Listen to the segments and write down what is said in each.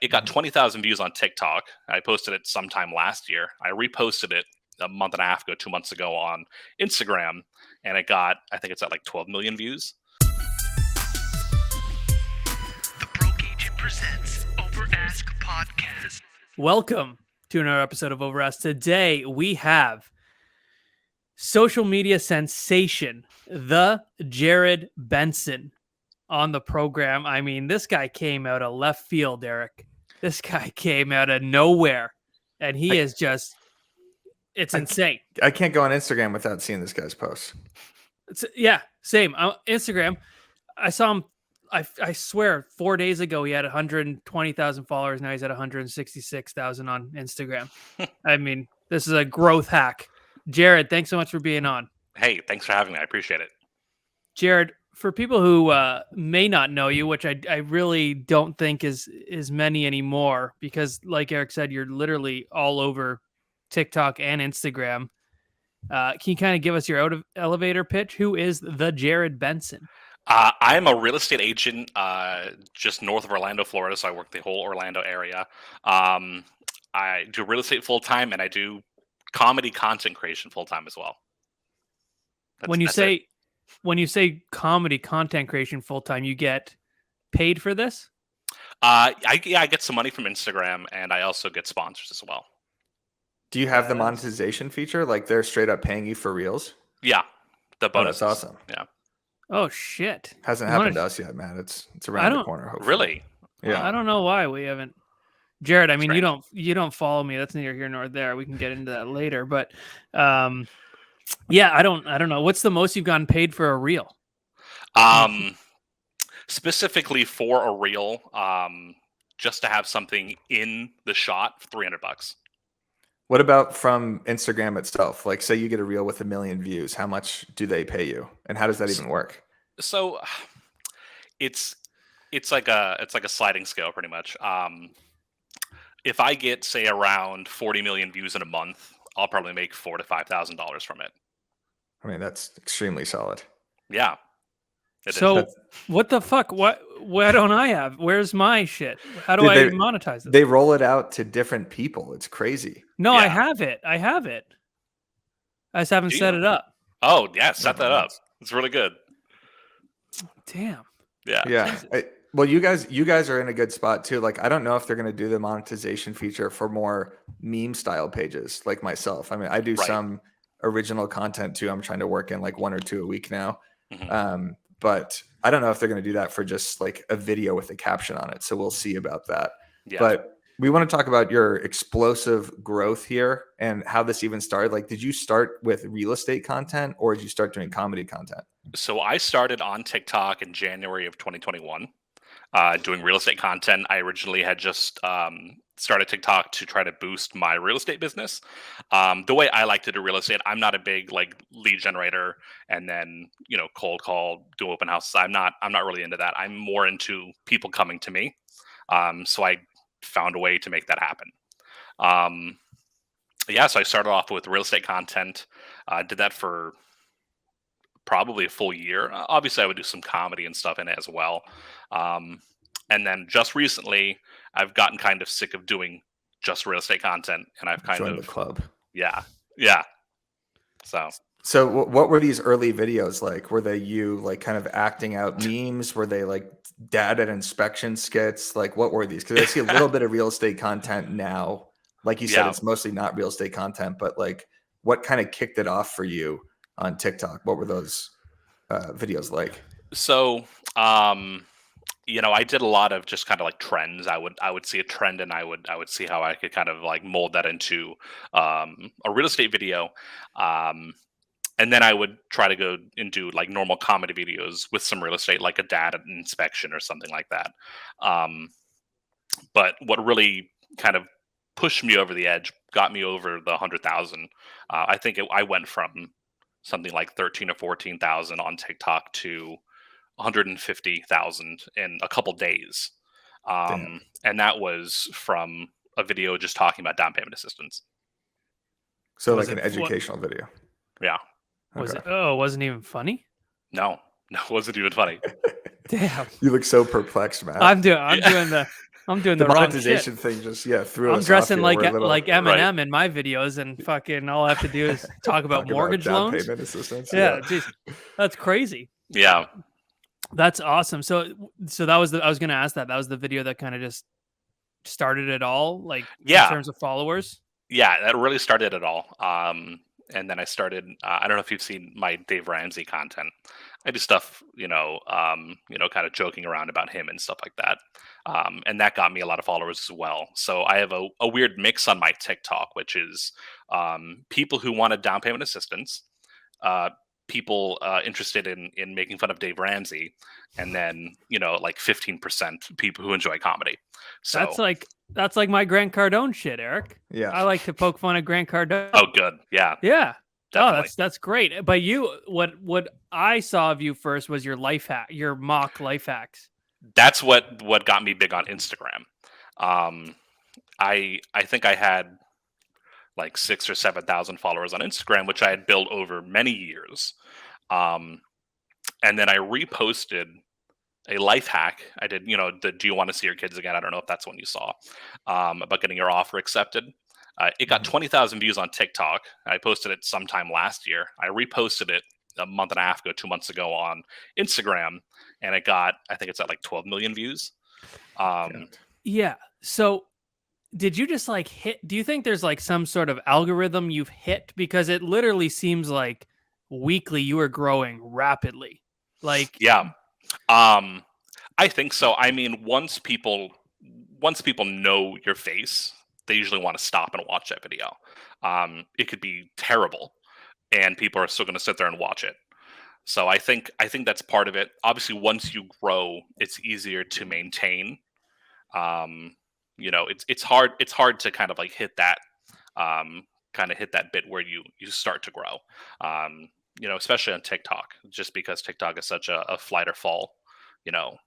It got 20,000 views on TikTok. I posted it sometime last year. I reposted it a month and a half ago, 2 months ago on Instagram, and it got, I think it's at like 12 million views. The Broke Agent presents Over Ask Podcast. Welcome to another episode of Over Ask. Today we have social media sensation, the Jarrod Benson, on the program. I mean, this guy came out of left field, Eric. This guy came out of nowhere, and he is just, it's insane. I can't go on Instagram without seeing this guy's posts. Yeah, same. Instagram, I saw him, I swear, 4 days ago, he had 120,000 followers. Now he's at 166,000 on Instagram. I mean, this is a growth hack. Jarrod, thanks so much for being on. Hey, thanks for having me. I appreciate it. Jarrod, for people who may not know you, which I really don't think is many anymore, because like Eric said, you're literally all over TikTok and Instagram. Can you kind of give us your elevator pitch? Who is the Jarrod Benson? I'm a real estate agent just north of Orlando, Florida, so I work the whole Orlando area. I do real estate full-time, and I do comedy content creation full-time as well. When you say comedy content creation full-time, you get paid for this? I get some money from Instagram, and I also get sponsors as well. Do you have the monetization feature? Like they're straight up paying you for reels? Yeah, the bonus. That's awesome. Yeah. Oh shit! Hasn't happened to us yet, man. It's around the corner. Hopefully. Really? Yeah. I don't know why we haven't. Jarrod, I mean, you don't follow me. That's neither here nor there. We can get into that later. But yeah, I don't know. What's the most you've gotten paid for a reel? Specifically for a reel, just to have something in the shot, $300. What about from Instagram itself? Like, say you get a reel with 1 million views, how much do they pay you, and how does that even work? So, it's like a sliding scale, pretty much. If I get, say, around 40 million views in a month, I'll probably make $4,000 to $5,000 from it. I mean, that's extremely solid. Yeah. So, what the fuck? What don't I have? Where's my shit? How do I monetize this? They roll it out to different people. It's crazy. No, yeah. I have it. I just haven't set it up. Oh, yeah, set that up. It's really good. Damn. Yeah. Yeah. Well, you guys are in a good spot too. Like, I don't know if they're going to do the monetization feature for more meme style pages like myself. I mean, I do some original content too. I'm trying to work in like 1 or 2 a week now. Mm-hmm. But I don't know if they're going to do that for just like a video with a caption on it. So we'll see about that. Yeah. But we want to talk about your explosive growth here and how this even started. Like, did you start with real estate content or did you start doing comedy content? So I started on TikTok in January of 2021, doing real estate content. I originally had just started TikTok to try to boost my real estate business. The way I like to do real estate, I'm not a big like lead generator and then, cold call, do open houses. I'm not really into that. I'm more into people coming to me. So I found a way to make that happen. So I started off with real estate content. Did that for probably a full year. Obviously I would do some comedy and stuff in it as well. And then just recently, I've gotten kind of sick of doing just real estate content, and I've kind joined of the club. Yeah. So what were these early videos like? Were they you like kind of acting out memes? Were they like data inspection skits? Like what were these? Because I see a little bit of real estate content now. Like you said, it's mostly not real estate content, but like what kind of kicked it off for you on TikTok? What were those videos like? So, I did a lot of just kind of like trends. I would see a trend and I would see how I could kind of like mold that into a real estate video. And then I would try to go into like normal comedy videos with some real estate, like a data inspection or something like that. But what really kind of pushed me over the edge, got me over the 100,000. I think I went from something like 13 or 14,000 on TikTok to 150,000 in a couple days. And that was from a video just talking about down payment assistance. So like an educational video. Yeah. Was it? Oh, it wasn't even funny? No, it wasn't even funny. Damn. You look so perplexed, man. I'm doing I'm doing The the wrong shit. monetization thing just threw I'm us off dressing here. like We're a little- like Eminem in my videos, and fucking all I have to do is talk about talk about mortgage down loans. payment assistance. Yeah, geez, that's crazy. Yeah. That's awesome. So that was I was gonna ask that. That was the video that kind of just started it all, like in terms of followers. Yeah, that really started it all. And then I started. I don't know if you've seen my Dave Ramsey content. I do stuff, kind of joking around about him and stuff like that. And that got me a lot of followers as well. So I have a weird mix on my TikTok, which is people who wanted down payment assistance, people interested in making fun of Dave Ramsey, and then like 15% people who enjoy comedy. So that's like my Grant Cardone shit, Eric. Yeah. I like to poke fun at Grant Cardone. Oh, good. Yeah. Yeah. Definitely. Oh, that's great. But what I saw of you first was your life hack, your mock life hacks. That's what got me big on Instagram. I think I had like 6,000 or 7,000 followers on Instagram, which I had built over many years. And then I reposted a life hack. I did, the "Do you want to see your kids again?" I don't know if that's one you saw, about getting your offer accepted. It got 20,000 views on TikTok. I posted it sometime last year. I reposted it a month and a half ago, 2 months ago on Instagram, and it got, I think it's at like 12 million views. Yeah. So did you just like hit, do you think there's like some sort of algorithm you've hit? Because it literally seems like weekly you are growing rapidly. Like, yeah. I think so. I mean, once people know your face, they usually want to stop and watch that video. It could be terrible, and people are still going to sit there and watch it. So I think that's part of it. Obviously, once you grow, it's easier to maintain. It's hard to kind of like hit that bit where you start to grow. Especially on TikTok, just because TikTok is such a flight or fall,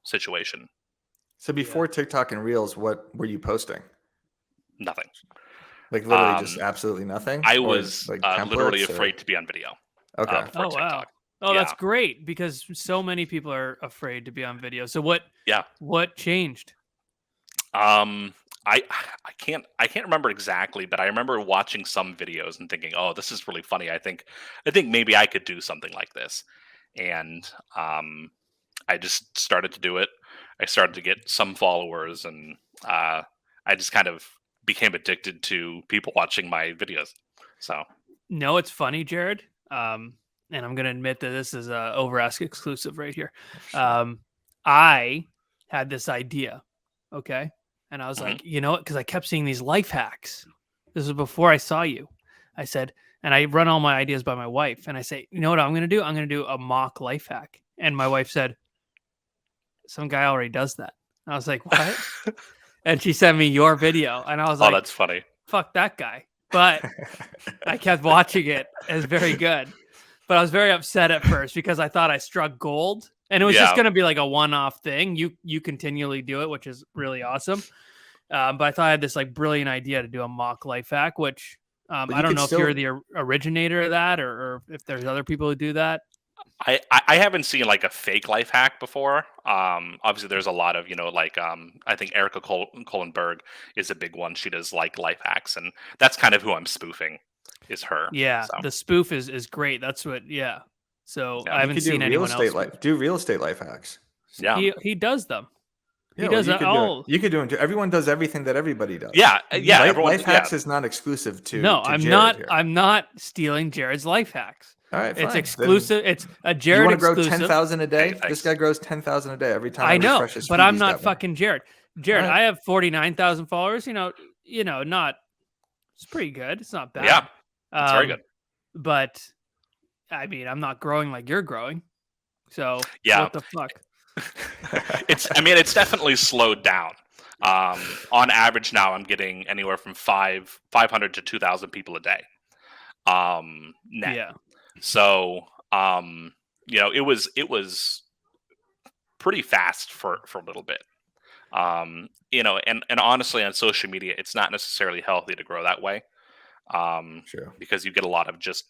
situation. So before TikTok and Reels, what were you posting? Nothing. Like literally just absolutely nothing? I was like literally afraid to be on video. Okay. For TikTok. Wow. Oh, that's great, because so many people are afraid to be on video. So what changed? I can't remember exactly, but I remember watching some videos and thinking, "Oh, this is really funny. I think maybe I could do something like this." And I just started to do it. I started to get some followers, and I just kind of became addicted to people watching my videos. So, no, it's funny, Jarrod. And I'm going to admit that this is a Overask exclusive right here. I had this idea, okay? And I was like, you know what? Because I kept seeing these life hacks. This was before I saw you. I said, and I run all my ideas by my wife. And I say, you know what I'm going to do? I'm going to do a mock life hack. And my wife said, some guy already does that. And I was like, what? And she sent me your video. And I was like, oh, that's funny. Fuck that guy. But I kept watching it. It was very good. But I was very upset at first because I thought I struck gold. And it was just going to be like a one-off thing. You continually do it, which is really awesome. But I thought I had this like brilliant idea to do a mock life hack, which I don't know if you're the originator of that or if there's other people who do that. I haven't seen like a fake life hack before. Obviously, there's a lot of I think Erica Kohlenberg is a big one. She does like life hacks, and that's kind of who I'm spoofing. Is her. Yeah, so. The spoof is great. That's what. Yeah. So I haven't seen anyone else do real estate life hacks. Yeah, he does them. He does it all. You could do them too. Everyone does everything that everybody does. Yeah. Life hacks is not exclusive to. No, to I'm Jarrod not. here. I'm not stealing Jared's life hacks. All right, fine. It's exclusive. It's a Jarrod you want to grow exclusive. 10,000 a day? This guy grows 10,000 a day every time. I know, but I'm not feed, fucking Jarrod. Jarrod, right. I have 49,000 followers. Not. It's pretty good. It's not bad. Yeah, it's very good. But I mean, I'm not growing like you're growing. So what the fuck? It's definitely slowed down. On average now, I'm getting anywhere from 500 to 2,000 people a day. Net. Yeah. So, it was pretty fast for a little bit. And honestly, on social media, it's not necessarily healthy to grow that way. Sure. Because you get a lot of just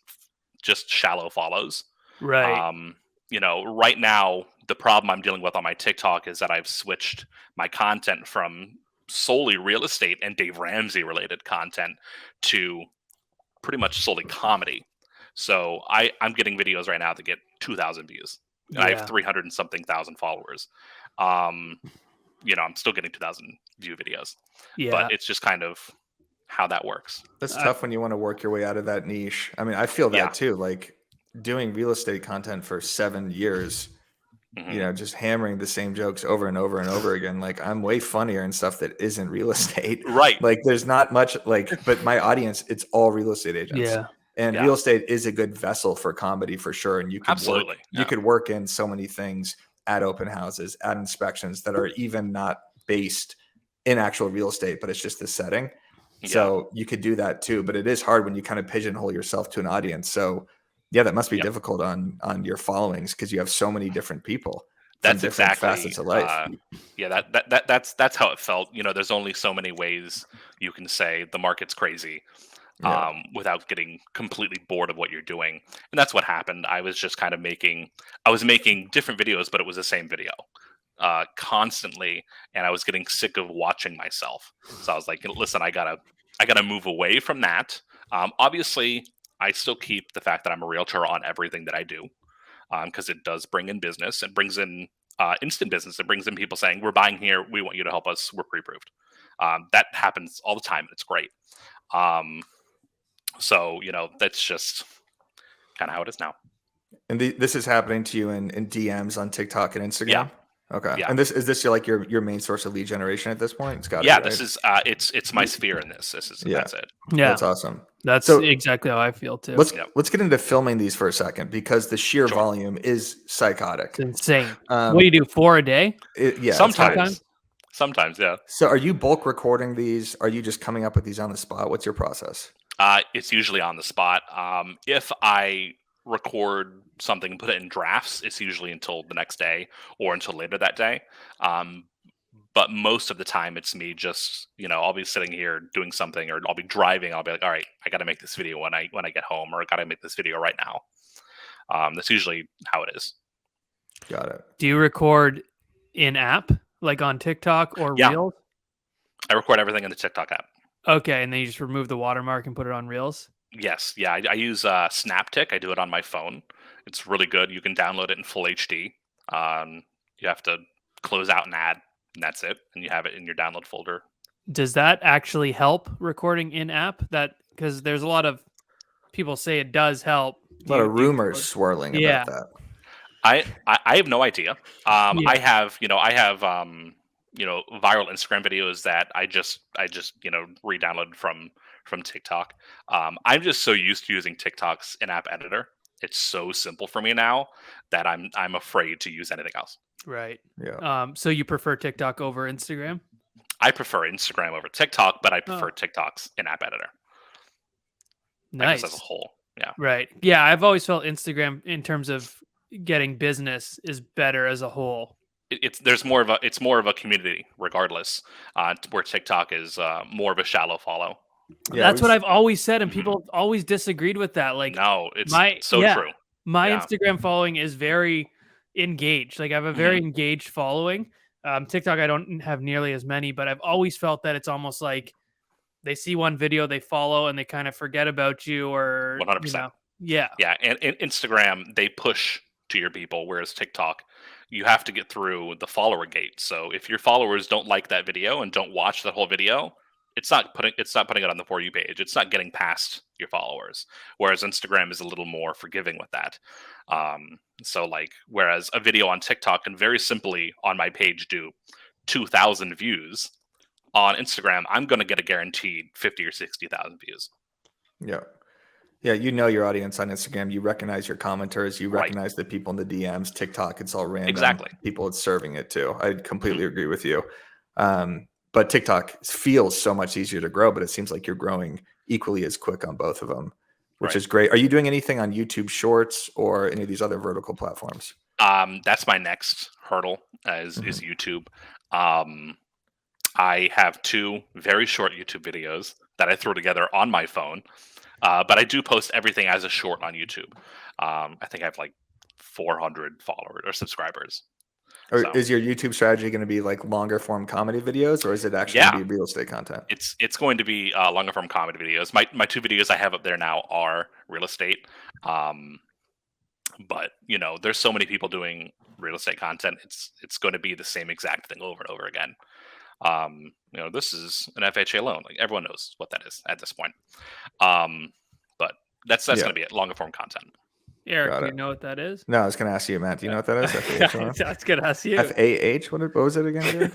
shallow follows. Right. Right now, the problem I'm dealing with on my TikTok is that I've switched my content from solely real estate and Dave Ramsey related content to pretty much solely comedy. So I'm getting videos right now that get 2,000 views, and I have 300 and something thousand followers. I'm still getting 2,000 view videos, but it's just kind of how that works. That's tough when you want to work your way out of that niche. I mean, I feel that too. Like doing real estate content for 7 years, just hammering the same jokes over and over and over again. Like I'm way funnier in stuff that isn't real estate. Right. Like there's not much but my audience, it's all real estate agents. Yeah. And real estate is a good vessel for comedy for sure. And you can you could work in so many things at open houses, at inspections that are even not based in actual real estate, but it's just the setting. So you could do that too, but it is hard when you kind of pigeonhole yourself to an audience. So yeah, that must be difficult on your followings because you have so many different people. That's different exactly facets of life. That's how it felt. There's only so many ways you can say the market's crazy without getting completely bored of what you're doing. And that's what happened. I was just kind of making different videos, but it was the same video constantly, and I was getting sick of watching myself. So I was like, listen, I gotta move away from that. Obviously, I still keep the fact that I'm a realtor on everything that I do, because it does bring in business. It brings in instant business. It brings in people saying, we're buying here, we want you to help us, we're pre-approved. That happens all the time, and it's great. So that's just kind of how it is now. And this is happening to you in DMs on TikTok and Instagram? Yeah. Okay. Yeah. And is this like your main source of lead generation at this point? It's got to be, right? This is it's my sphere in this. That's it. Yeah. That's awesome. That's exactly how I feel too. Let's get into filming these for a second because the sheer volume is psychotic. It's insane. What do you do, 4 a day? Sometimes, yeah. So are you bulk recording these? Are you just coming up with these on the spot? What's your process? It's usually on the spot. If I record something and put it in drafts, it's usually until the next day or until later that day. But most of the time it's me just, I'll be sitting here doing something, or I'll be driving. I'll be like, all right, I got to make this video when I get home, or I got to make this video right now. That's usually how it is. Got it. Do you record in app, like on TikTok or Reels? I record everything in the TikTok app. Okay, and then you just remove the watermark and put it on Reels? Yes. Yeah, I use Snaptic. I do it on my phone. It's really good. You can download it in full HD. You have to close out an ad, and that's it. And you have it in your download folder. Does that actually help recording in-app? Because there's a lot of people say it does help. A lot of rumors swirling about that. I have no idea. I have viral Instagram videos that I just re-downloaded from TikTok. I'm just so used to using TikTok's in-app editor. It's so simple for me now that I'm afraid to use anything else. Right. Yeah. So you prefer TikTok over Instagram? I prefer Instagram over TikTok, but I prefer TikTok's in-app editor. Nice. As a whole. Yeah. Right. Yeah. I've always felt Instagram in terms of getting business is better as a whole. It's more of a community regardless, where TikTok is more of a shallow follow. Yeah, that's what I've always said, and people have always disagreed with that. Like, no, it's true. My Instagram following is very engaged. Like, I have a very engaged following. TikTok, I don't have nearly as many, but I've always felt that it's almost like they see one video, they follow, and they kind of forget about you. Or 100%. Yeah. And Instagram, they push to your people, whereas TikTok, you have to get through the follower gate. So if your followers don't like that video and don't watch the whole video, it's not putting it on the For You page. It's not getting past your followers. Whereas Instagram is a little more forgiving with that. So like, whereas a video on TikTok can very simply on my page do 2,000 views, on Instagram, I'm going to get a guaranteed 50 or 60,000 views. Yeah. Yeah, your audience on Instagram. You recognize your commenters. You recognize the people in the DMs. TikTok, it's all random. Exactly. People it's serving it too. I completely agree with you. But TikTok feels so much easier to grow, but it seems like you're growing equally as quick on both of them, which is great. Are you doing anything on YouTube Shorts or any of these other vertical platforms? That's my next hurdle is YouTube. I have 2 very short YouTube videos that I throw together on my phone. But I do post everything as a short on YouTube. I think I have like 400 followers or subscribers. Or So is your YouTube strategy going to be like longer form comedy videos, or is it actually going to be real estate content? it's going to be longer form comedy videos. My 2 videos I have up there now are real estate. But there's so many people doing real estate content. It's going to be the same exact thing over and over again. This is an FHA loan. Like everyone knows what that is at this point. But that's going to be it. Longer form content. Eric, do you know what that is? No, I was going to ask you, Matt. Do you know what that is? FAH? That's going to ask you. FAH? What was it again, dude?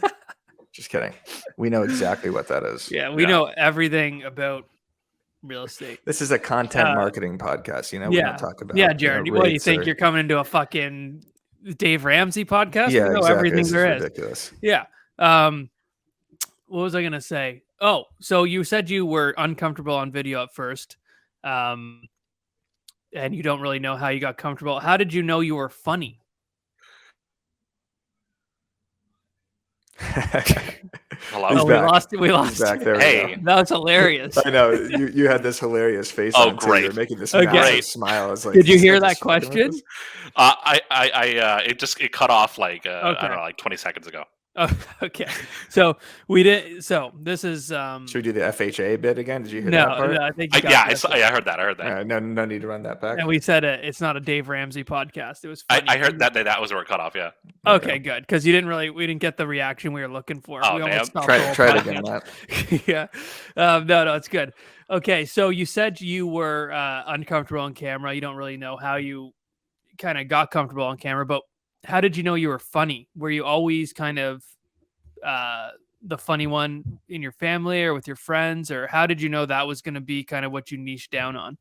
Just kidding. We know exactly what that is. Yeah, we know everything about real estate. This is a content marketing podcast. We don't talk about. Yeah, Jarrod. What do you think? You're coming into a fucking Dave Ramsey podcast? Yeah, we know exactly. everything there is. Ridiculous. Yeah. What was I gonna say? Oh, so you said you were uncomfortable on video at first, and you don't really know how you got comfortable. How did you know you were funny? Hello? Oh, we lost back there. Hey, that was hilarious. I know you had this hilarious face. Oh, on great! You're making this massive smile. I was like, did you hear that question? It cut off like I don't know, like 20 seconds ago. Oh, okay. So we did. So this is. Should we do the FHA bit again? Did you hear that part? No, I think. I heard that. I heard that. No need to run that back. And we said it's not a Dave Ramsey podcast. It was. Funny. I heard that was where it cut off. Yeah. Okay, good, because we didn't get the reaction we were looking for. Oh, we damn. Try it again, Matt. Yeah. No, it's good. Okay, so you said you were uncomfortable on camera. You don't really know how you kind of got comfortable on camera, but how did you know you were funny? Were you always kind of the funny one in your family or with your friends, or how did you know that was going to be kind of what you niched down on?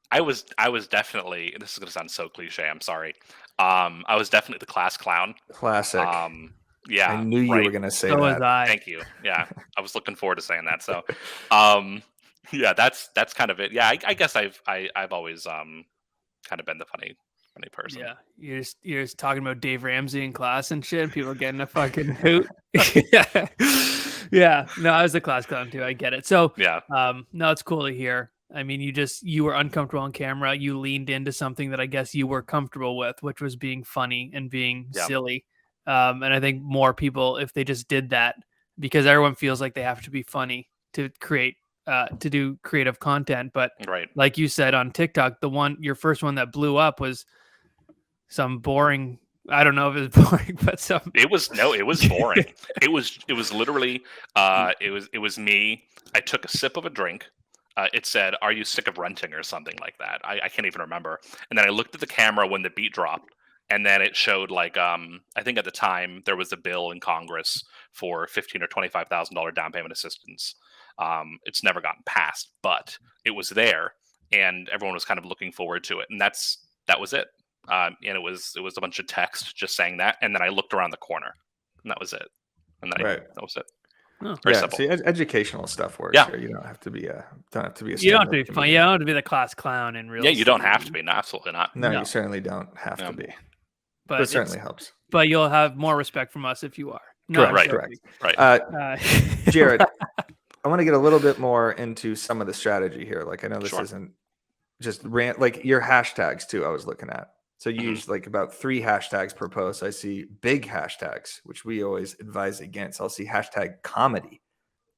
I was definitely, this is going to sound so cliche, I'm sorry. I was definitely the class clown. Classic. Yeah. I knew you were going to say so that. Was I. Thank you. Yeah. I was looking forward to saying that. So, yeah, that's kind of it. Yeah. I guess I've always kind of been the funny person. Yeah, you're just talking about Dave Ramsey in class and shit. And people getting a fucking hoot. Yeah. No, I was a class clown too. I get it. So yeah. No, it's cool to hear. I mean, you were uncomfortable on camera. You leaned into something that I guess you were comfortable with, which was being funny and being silly. And I think more people, if they just did that, because everyone feels like they have to be funny to create. To do creative content, but like you said on TikTok, your first one that blew up was some boring. I don't know if it was boring, but it was boring. it was literally it was me. I took a sip of a drink. It said, "Are you sick of renting?" or something like that. I can't even remember. And then I looked at the camera when the beat dropped, and then it showed like I think at the time there was a bill in Congress for $15,000 or $25,000 down payment assistance. It's never gotten passed, but it was there, and everyone was kind of looking forward to it, and that was it. And it was a bunch of text just saying that, and then I looked around the corner, and that was it. And then that was it. Oh. Very simple. See, educational stuff works. Yeah, here. You don't have to be you don't have to be funny. You don't have to be the class clown in real. Yeah, you don't have to be. No, absolutely not. No, you certainly don't have to be. But it certainly helps. But you'll have more respect from us if you are. No, correct. Jarrod, I want to get a little bit more into some of the strategy here. Like, I know this isn't just like your hashtags too. I was looking at. So you use like about 3 hashtags per post. I see big hashtags, which we always advise against. I'll see hashtag comedy,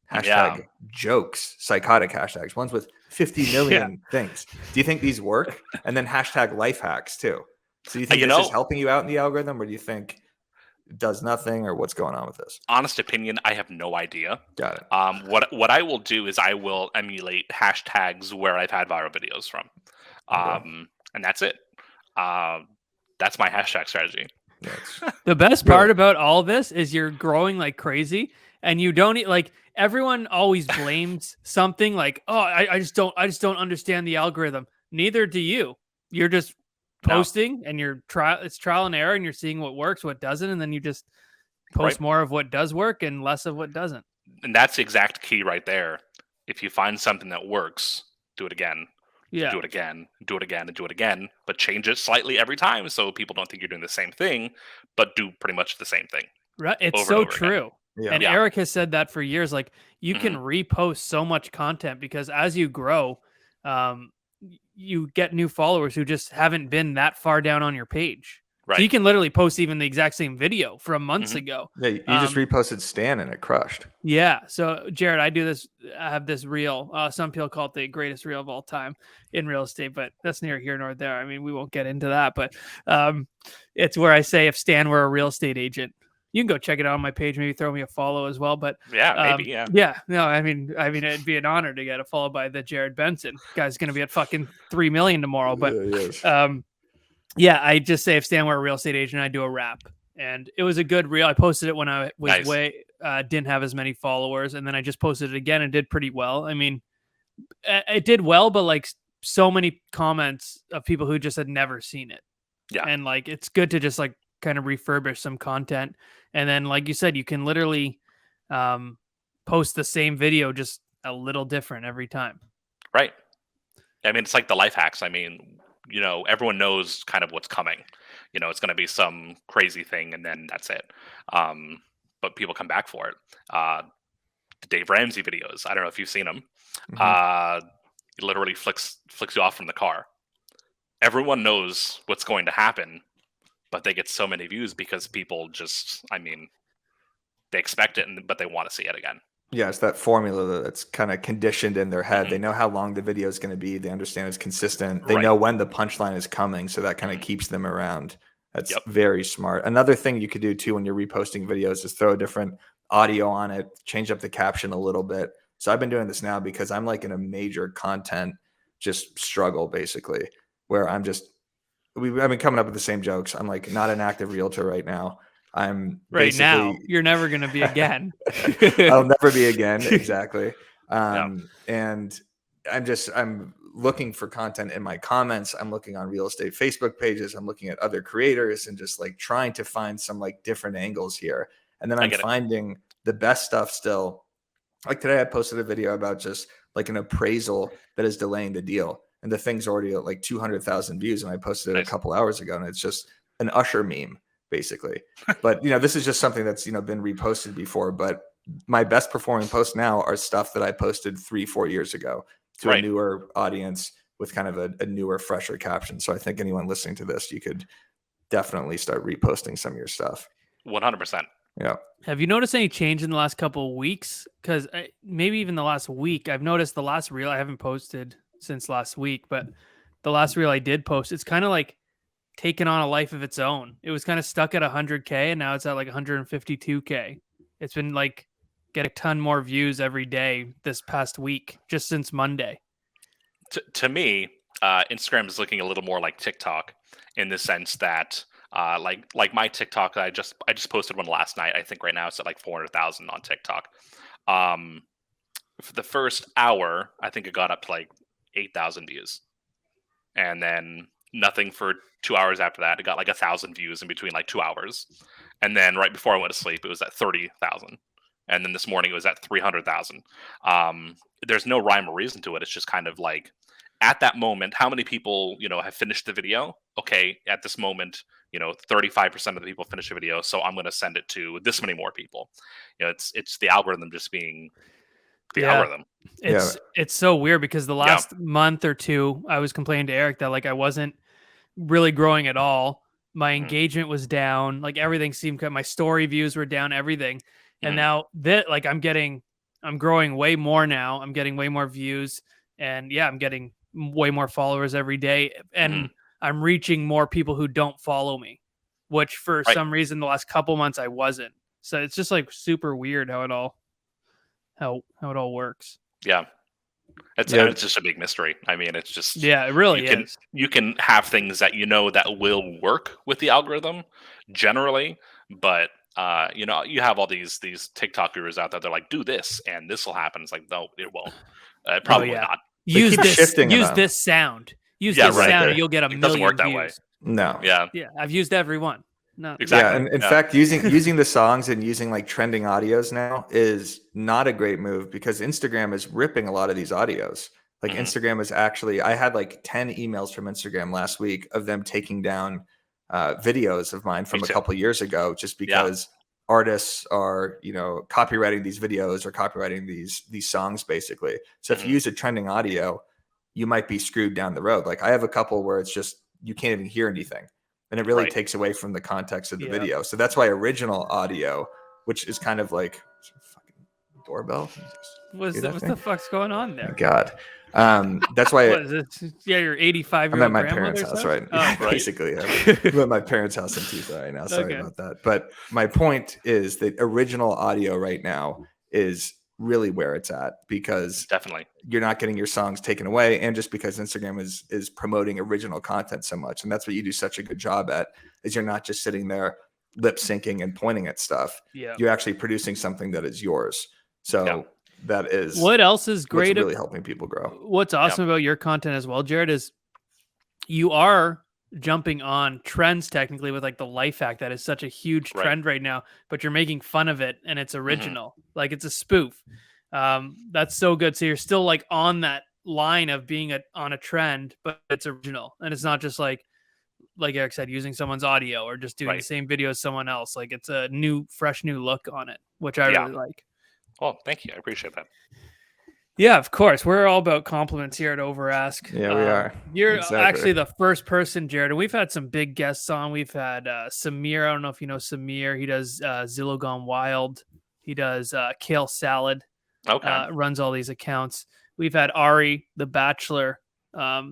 hashtag jokes, psychotic hashtags, ones with 50 million things. Do you think these work? And then hashtag life hacks too. So do you think this is helping you out in the algorithm, or do you think it does nothing, or what's going on with this? Honest opinion, I have no idea. Got it. What I will do is I will emulate hashtags where I've had viral videos from. And that's it. That's my hashtag strategy. The best part about all this is you're growing like crazy, and you don't like everyone always blames something like, oh, I just don't understand the algorithm. Neither do you. You're just posting and it's trial and error, and you're seeing what works, what doesn't, and then you just post more of what does work and less of what doesn't. And that's the exact key right there. If you find something that works, do it again. Yeah. Do it again, do it again, and do it again, but change it slightly every time so people don't think you're doing the same thing, but do pretty much the same thing. Right. It's so true. Yeah. And Eric has said that for years. Like, you can repost so much content because as you grow, you get new followers who just haven't been that far down on your page. So you can literally post even the exact same video from months ago. Yeah, you just reposted Stan and it crushed. Yeah. So Jarrod, I have this reel. Some people call it the greatest reel of all time in real estate, but that's neither here nor there. I mean, we won't get into that, but it's where I say if Stan were a real estate agent. You can go check it out on my page. Maybe throw me a follow as well. But maybe. Yeah. No, I mean, it'd be an honor to get a follow by the Jarrod Benson guy's going to be at fucking 3 million tomorrow. But yeah, I just say if Stan were a real estate agent, I'd do a rap. And it was a good reel. I posted it when I was didn't have as many followers, and then I just posted it again and did pretty well. I mean, it did well, but like so many comments of people who just had never seen it. Yeah, and like it's good to just like kind of refurbish some content, and then like you said, you can literally post the same video just a little different every time. Right. I mean, it's like the life hacks. I mean, everyone knows kind of what's coming. It's going to be some crazy thing, and then that's it. But people come back for it. The Dave Ramsey videos. I don't know if you've seen them. It literally flicks you off from the car. Everyone knows what's going to happen, but they get so many views because people just, they expect it, but they want to see it again. Yeah, it's that formula that's kind of conditioned in their head. They know how long the video is going to be. They understand it's consistent. They know when the punchline is coming, so that kind of keeps them around. That's very smart. Another thing you could do too when you're reposting videos is throw a different audio on it, change up the caption a little bit. So I've been doing this now because I'm like in a major content just struggle basically, where I've been coming up with the same jokes. I'm like not an active realtor right now. I'm right now. You're never going to be again. I'll never be again. Exactly. And I'm looking for content in my comments. I'm looking on real estate Facebook pages. I'm looking at other creators and just like trying to find some like different angles here. And then I'm finding the best stuff still. Like today I posted a video about just like an appraisal that is delaying the deal. And the thing's already at like 200,000 views. And I posted it a couple hours ago, and it's just an Usher meme basically. But this is just something that's been reposted before. But my best performing posts now are stuff that I posted 3-4 years ago to a newer audience with kind of a newer, fresher caption. So I think anyone listening to this, you could definitely start reposting some of your stuff. 100%. Yeah. Have you noticed any change in the last couple of weeks? Because maybe even the last week, I've noticed the last reel I haven't posted since last week, but the last reel I did post, it's kind of like taken on a life of its own. It was kind of stuck at 100K, and now it's at like 152K. It's been like get a ton more views every day this past week, just since Monday. To me, Instagram is looking a little more like TikTok in the sense that like my TikTok, I just posted one last night. I think right now it's at like 400,000 on TikTok. For the first hour, I think it got up to like 8,000 views, and then nothing for 2 hours after that. It got like 1,000 views in between like 2 hours, and then right before I went to sleep, it was at 30,000, and then this morning it was at 300,000. There's no rhyme or reason to it. It's just kind of like at that moment, how many people have finished the video? Okay, at this moment, 35% of the people finish the video, so I'm going to send it to this many more people. It's the algorithm just being the algorithm. It's so weird because the last month or two, I was complaining to Eric that like I wasn't really growing at all. My engagement was down, like everything seemed my story views were down, everything. And now that like I'm growing way more now. I'm getting way more views, and I'm getting way more followers every day, and I'm reaching more people who don't follow me, which for some reason the last couple months I wasn't. So it's just like super weird how it all works. Yeah. It's just a big mystery. I mean, it's just it really is. You can have things that that will work with the algorithm generally, but you have all these TikTok gurus out there. They're like, do this and this will happen. It's like, no, it won't. Probably not. Use this sound. Use this sound, and you'll get a million doesn't work views. That way. No. Yeah. I've used every one. No. Exactly. Yeah, and in fact, using the songs and using like trending audios now is not a great move because Instagram is ripping a lot of these audios. Like Instagram is actually, I had like 10 emails from Instagram last week of them taking down videos of mine from a couple years ago, just because artists are, copywriting these videos or copywriting these songs basically. So if you use a trending audio, you might be screwed down the road. Like I have a couple where it's just, you can't even hear anything. and it really Right. takes away from the context of the Yeah. video. So that's why original audio, which is kind of like fucking doorbell. What the fuck's going on there? My God. That's why What is it? Yeah, your 85-year-old I'm at my grandmother's parents' house, right? Oh, Yeah, right. basically. I'm at my parents' house in Tucson right now. Sorry Okay. about that. But my point is that original audio right now is really where it's at, because Definitely. you're not getting your songs taken away, and just because Instagram is promoting original content so much, and that's what you do such a good job at, is you're not just sitting there lip syncing and pointing at stuff. Yeah. You're actually producing something that is yours. So that is What else is what's great? really helping people grow. What's awesome about your content as well, Jarrod, is you are jumping on trends technically with like the life hack that is such a huge trend right now, but you're making fun of it and it's original. Like it's a spoof. That's so good. So you're still like on that line of being on a trend, but it's original. And it's not just like Eric said, using someone's audio or just doing the same video as someone else. Like it's a fresh new look on it, which I really like. Well, thank you. I appreciate that. Yeah, of course. We're all about compliments here at Overask. Yeah, we are. You're Exactly. actually the first person, Jarrod. And we've had some big guests on. We've had Samir. I don't know if you know Samir. He does Zillow Gone Wild. He does Kale Salad. Okay. Runs all these accounts. We've had Ari, the Bachelor.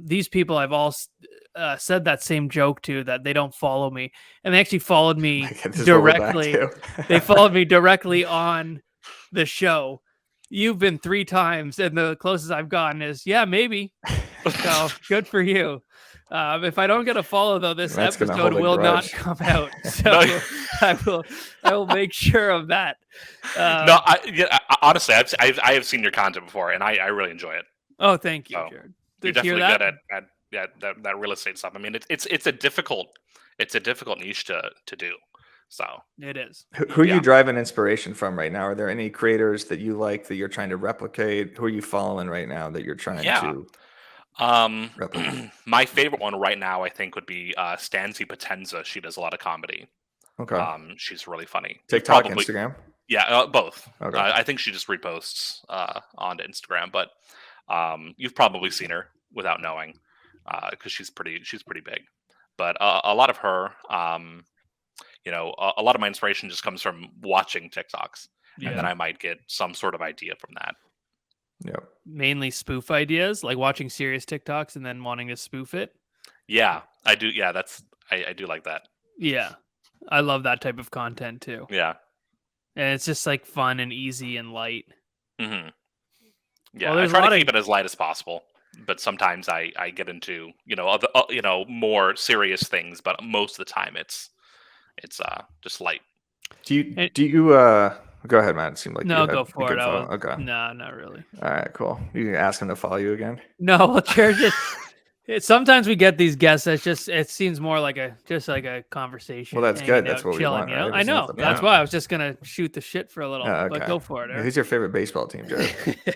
These people I've all said that same joke to, that they don't follow me. And they actually followed me directly. They followed me directly on the show. You've been 3 times, and the closest I've gotten is, yeah, maybe. So good for you. If I don't get a follow though, this episode will not come out. So I will make sure of that. No, honestly, I have seen your content before, and I really enjoy it. Oh, thank you, Jarrod. You're definitely good at that real estate stuff. I mean, it's a difficult niche to do. So it is. Who are you driving inspiration from right now? Are there any creators that you like that you're trying to replicate? Who are you following right now that you're trying to replicate? My favorite one right now, I think, would be Stanzi Potenza. She does a lot of comedy. Okay. She's really funny. TikTok, Instagram? Yeah, both. Okay. I think she just reposts onto Instagram, but you've probably seen her without knowing, because she's pretty big. But a lot of her, a lot of my inspiration just comes from watching TikToks, and then I might get some sort of idea from that. Yeah. Mainly spoof ideas, like watching serious TikToks and then wanting to spoof it. Yeah, I do. Yeah, I do like that. Yeah, I love that type of content too. Yeah, and it's just like fun and easy and light. Mm-hmm. Yeah, I try to keep it as light as possible, but sometimes I get into more serious things. But most of the time, it's just light. Do you go ahead, Matt? It seemed like no, go for it. Okay. No, not really. All right, cool. You can ask him to follow you again. No, well, Jared, sometimes we get these guests. It seems more like a conversation. Well, that's good. That's what we want. Right? I know. That's why I was just gonna shoot the shit for a little. Okay. But go for it. Who's your favorite baseball team, Jared?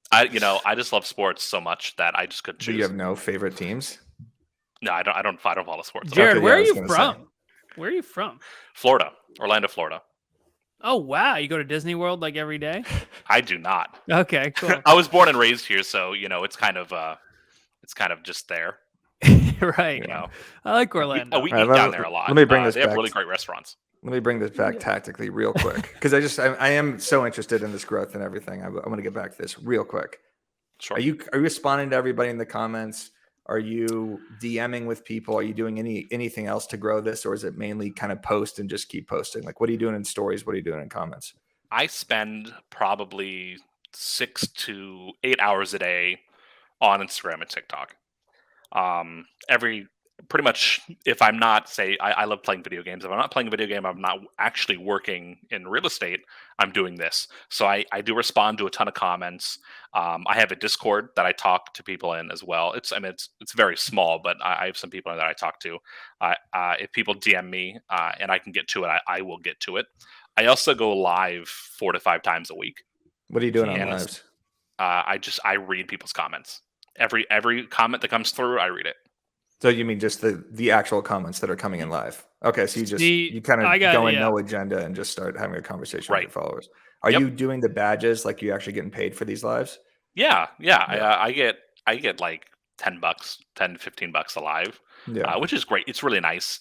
I just love sports so much that I just could choose. Do you have no favorite teams? No, I don't follow sports. Jared, where are you from? Where are you from? Florida, Orlando, Florida. Oh wow, you go to Disney World like every day? I do not. Okay, cool. I was born and raised here, so it's kind of just there. Right. I like Orlando. We eat down there a lot. Let me bring this back. They have really great restaurants. Let me bring this back tactically real quick, because I am so interested in this growth and everything. I want to get back to this real quick. Sure. Are you responding to everybody in the comments? Are you DMing with people? Are you doing anything else to grow this, or is it mainly kind of post and just keep posting? Like, what are you doing in stories? What are you doing in comments? I spend probably 6 to 8 hours a day on Instagram and TikTok. Pretty much, if I'm not, I love playing video games. If I'm not playing a video game, I'm not actually working in real estate, I'm doing this. So I do respond to a ton of comments. I have a Discord that I talk to people in as well. It's very small, but I have some people that I talk to. If people DM me and I can get to it, I will get to it. I also go live 4 to 5 times a week. What are you doing on lives? I read people's comments. Every comment that comes through, I read it. So you mean just the actual comments that are coming in live? Okay, so you kind of go in no agenda and just start having a conversation with your followers. Are you doing the badges? Like, you actually getting paid for these lives? Yeah. I get like $10, $10 to $15 a live, Yeah. which is great. It's really nice,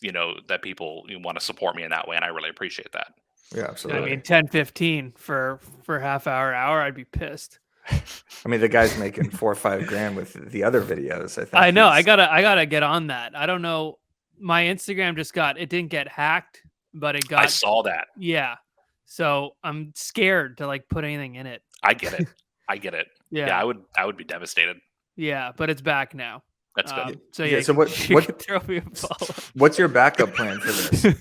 that people want to support me in that way, and I really appreciate that. Yeah, I absolutely. mean, 10, 15 for half hour, I'd be pissed. I mean, the guy's making $4 or $5 grand with the other videos. I think. I know. I gotta get on that. I don't know. My Instagram it didn't get hacked, but it got. I saw that. Yeah. So I'm scared to like put anything in it. I get it. I get it. Yeah. Yeah, I would be devastated. Yeah, but it's back now. That's good. So yeah. So what? You can throw me a follow. What's your backup plan for this?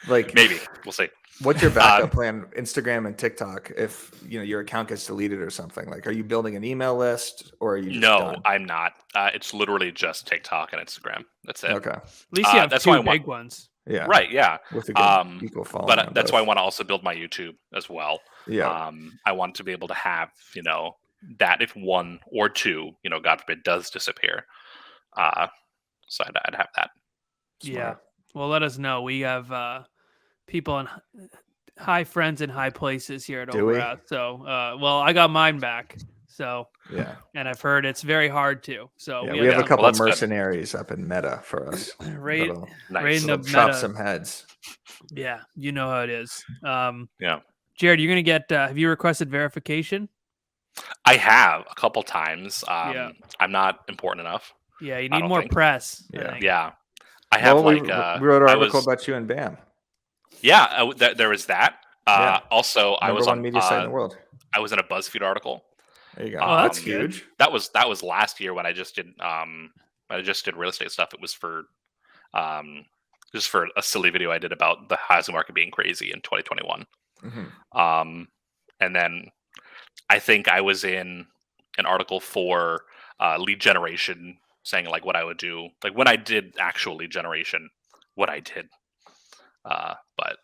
Like Maybe we'll see. What's your backup plan? Instagram and TikTok. If your account gets deleted or something, like, are you building an email list or are you? Just No, done? I'm not. It's literally just TikTok and Instagram. That's it. Okay. At least you have that's two why I big ones. Yeah. Right. Yeah. With a good equal following. But that's why I want to also build my YouTube as well. Yeah. I want to be able to have that if one or two, God forbid, does disappear. So I'd have that. Yeah. Smart. Well, let us know. We have people in high friends in high places here at Do we? Overat. So, well, I got mine back. So, Yeah. and I've heard it's very hard to. So Yeah, we have a couple that's good. mercenaries up in Meta for us. Right. That'll Nice. Raiding chop Meta. some heads. Yeah, you know how it is. Yeah. Jarrod, you're gonna get. Have you requested verification? I have a couple times. Yeah. I'm not important enough. Yeah, you I need don't more think. press. I Yeah. think. Yeah. I have we we wrote an article about you and Bam. Yeah, there was that. Yeah. Also, I Number was one on media site in the world. I was in a BuzzFeed article. There you go. Oh, That's good. huge. That was last year when I just did real estate stuff. It was for just for a silly video I did about the housing market being crazy in 2021. Mhm. And then I think I was in an article for lead generation, saying like what I would do, like when I did actual lead generation, what I did. But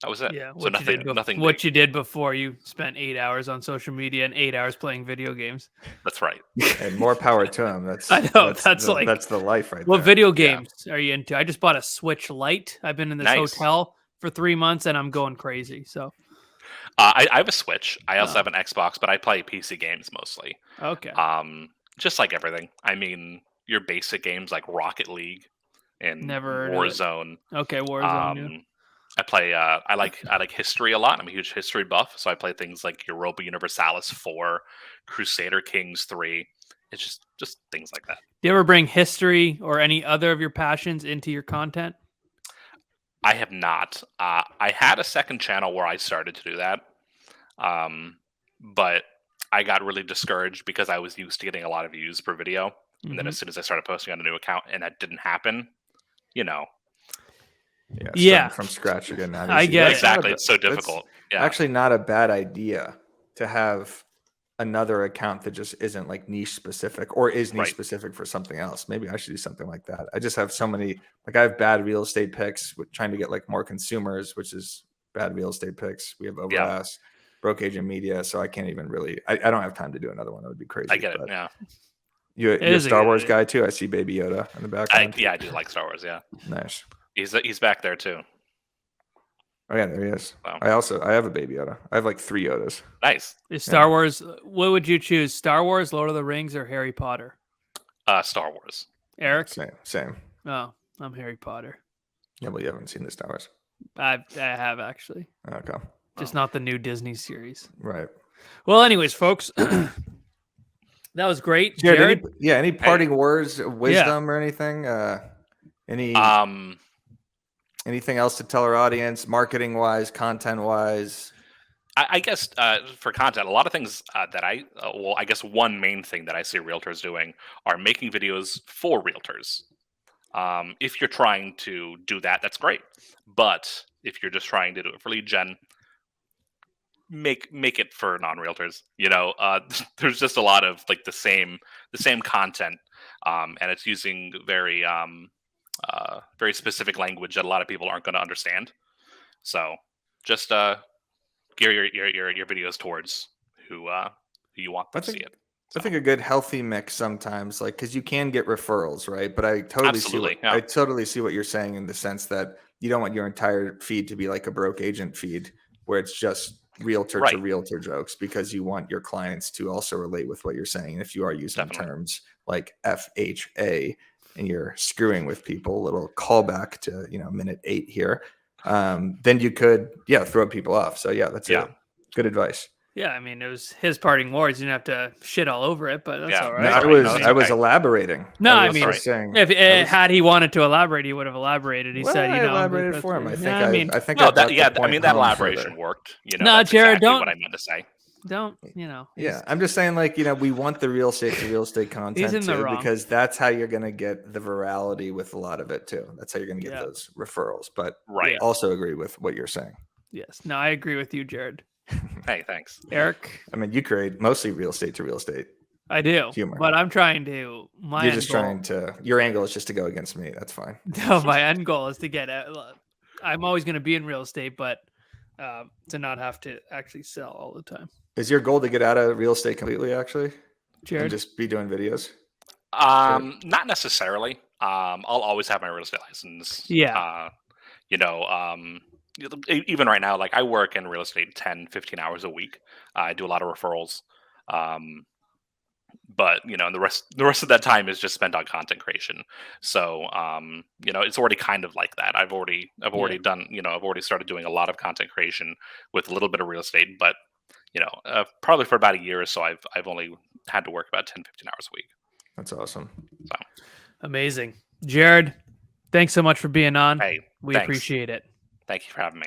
that was it. Yeah, So nothing. What big. you did before you spent 8 hours on social media and 8 hours playing video games. That's right. And more power to him. That's I know, that's that's the life right What there. video games are you into? I just bought a Switch Lite. I've been in this Nice. hotel for 3 months and I'm going crazy. So I have a Switch. I also have an Xbox, but I play PC games mostly. okay. Just like everything. I mean, your basic games like Rocket League and Never heard of it. Warzone. Okay, Warzone. Yeah. I play. I like history a lot. I'm a huge history buff, so I play things like Europa Universalis 4, Crusader Kings 3. It's just things like that. Do you ever bring history or any other of your passions into your content? I have not. I had a second channel where I started to do that, but I got really discouraged because I was used to getting a lot of views per video, and then as soon as I started posting on a new account and that didn't happen, Yeah. starting from scratch again. Now. I get it. exactly. It's so difficult. Yeah. Actually, not a bad idea to have another account that just isn't like niche specific or is niche Right. specific for something else. Maybe I should do something like that. I just have so many, like I have bad real estate picks with trying to get like more consumers, which is bad real estate picks. We have Overask, Broke Agent Media. So I can't even really, I don't have time to do another one. That would be crazy. I get it. but Yeah. It You're a is a Star good Wars idea. guy too. I see Baby Yoda in the background. I do like Star Wars. Yeah. Nice. He's back there too. Oh yeah, there he is. Wow. I have a Baby Yoda. I have like 3 Yodas. Nice. Is Star Wars, what would you choose? Star Wars, Lord of the Rings, or Harry Potter? Star Wars. Eric? Same. Oh, I'm Harry Potter. Yeah, well, you haven't seen the Star Wars. I have actually. Okay. Just not the new Disney series. Right. Well, anyways, folks, that was great. Jared, Jarrod? any parting words of wisdom or anything? Anything else to tell our audience, marketing wise, content wise? I guess for content, a lot of things that I guess one main thing that I see realtors doing are making videos for realtors. If you're trying to do that, that's great. But if you're just trying to do it for lead gen, make it for non-realtors. There's just a lot of like the same content, and it's using very specific language that a lot of people aren't going to understand. So just gear your videos towards who you want them to see it. I think a good healthy mix sometimes, like, because you can get referrals, right? But I totally Absolutely, I totally see what you're saying in the sense that you don't want your entire feed to be like a broke agent feed where it's just realtor Right. to realtor jokes because you want your clients to also relate with what you're saying. And if you are using Definitely. terms like FHA and you're screwing with people, a little callback to, minute 8 here, then you could, throw people off. So that's good advice. Yeah, I mean, it was his parting words. You didn't have to shit all over it, but that's Yeah, all no, right. that's I all right. was No, that's I was okay. elaborating. No, I was mean, just saying. If I was- had he wanted to elaborate, he would have elaborated. He well, said, I elaborated for him. I think I mean, I think No, I brought the I point mean, that home elaboration further. worked. No, That's Jarrod, exactly don't- what I meant to say. don't Yeah, I'm just saying, like, we want the real estate to real estate content in the too, wrong. because that's how you're going to get the virality with a lot of it too. That's how you're going to get Yeah. those referrals. But Right. Yeah. also agree with what you're saying. Yes. No, I agree with you, Jarrod. Hey, thanks. Eric, I mean, you create mostly real estate to real estate. I do, Humor. but I'm trying to. You're just trying to. Your angle is just to go against me. That's fine. No, my end goal is to get. I'm always going to be in real estate, but to not have to actually sell all the time. Is your goal to get out of real estate completely, actually, and Jarrod, just be doing videos? Not necessarily. I'll always have my real estate license. Yeah. Even right now, like I work in real estate 10, 15 hours a week. I do a lot of referrals. But the rest of that time is just spent on content creation. So it's already kind of like that. I've already done, I've already started doing a lot of content creation with a little bit of real estate, but probably for about a year or so, I've only had to work about 10, 15 hours a week. That's awesome. So amazing. Jarrod, thanks so much for being on. hey, We thanks. appreciate it. Thank you for having me.